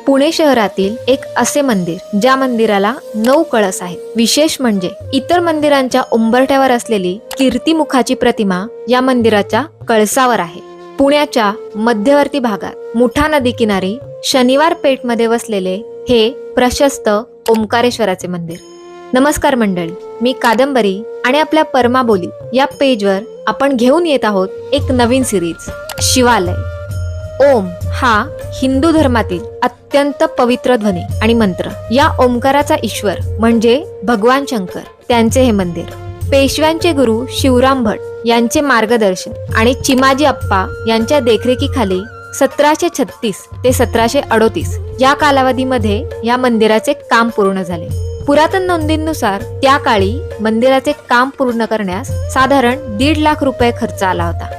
पुणे शहरातील एक असे मंदिर ज्या मंदिराला 9 कळस आहेत। विशेष म्हणजे इतर मंदिरांच्या उंबरठ्यावर असलेली कीर्तिमुखाची प्रतिमा या मंदिराच्या कळसावर आहे। पुण्याच्या मध्यवर्ती भागात मुठा नदी किनारी शनिवार पेठ मध्ये वसलेले हे प्रशस्त ओंकारेश्वराचे मंदिर। नमस्कार मंडळी, मी कादंबरी आणि आपल्या परमाबोली या पेजवर आपण घेऊन येत आहोत एक नवीन सिरीज, शिवालय। ओम हा हिंदू धर्मातील अत्यंत पवित्र ध्वनी आणि मंत्र। या ओंकाराचा ईश्वर म्हणजे भगवान शंकर, त्यांचे हे मंदिर पेशव्यांचे गुरु शिवराम भट यांचे मार्गदर्शन आणि चिमाजी अप्पा यांच्या देखरेखीखाली 1736 ते 1738 या कालावधीमध्ये या मंदिराचे काम पूर्ण झाले। पुरातन नोंदींनुसार त्या काळी मंदिराचे काम पूर्ण करण्यास साधारण 1.5 लाख रुपये खर्च आला होता।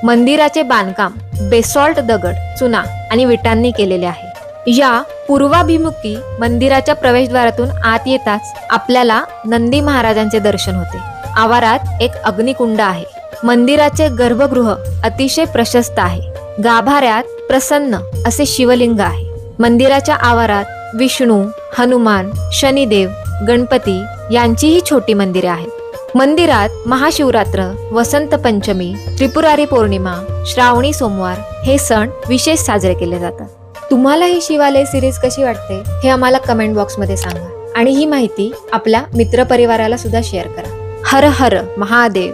मंदिराचे बांधकाम बेसॉल्ट दगड, चुना आणि विटांनी केलेले आहे। या पूर्वाभिमुखी मंदिराच्या प्रवेशद्वारातून आत येताच आपल्याला नंदी महाराजांचे दर्शन होते। आवारात एक अग्निकुंड आहे। मंदिराचे गर्भगृह अतिशय प्रशस्त आहे। गाभाऱ्यात प्रसन्न असे शिवलिंग आहे। मंदिराच्या आवारात विष्णू, हनुमान, शनिदेव, गणपती यांचीही छोटी मंदिरे आहेत। मंदिरात महाशिवरात्र, वसंत पंचमी, त्रिपुरारी पौर्णिमा, श्रावणी सोमवार हे सण विशेष साजरे केले जातात। तुम्हाला ही शिवालय सिरीज कशी वाटते हे आम्हाला कमेंट बॉक्स मध्ये सांगा आणि ही माहिती आपल्या मित्रपरिवाराला सुद्धा शेअर करा। हर हर महादेव।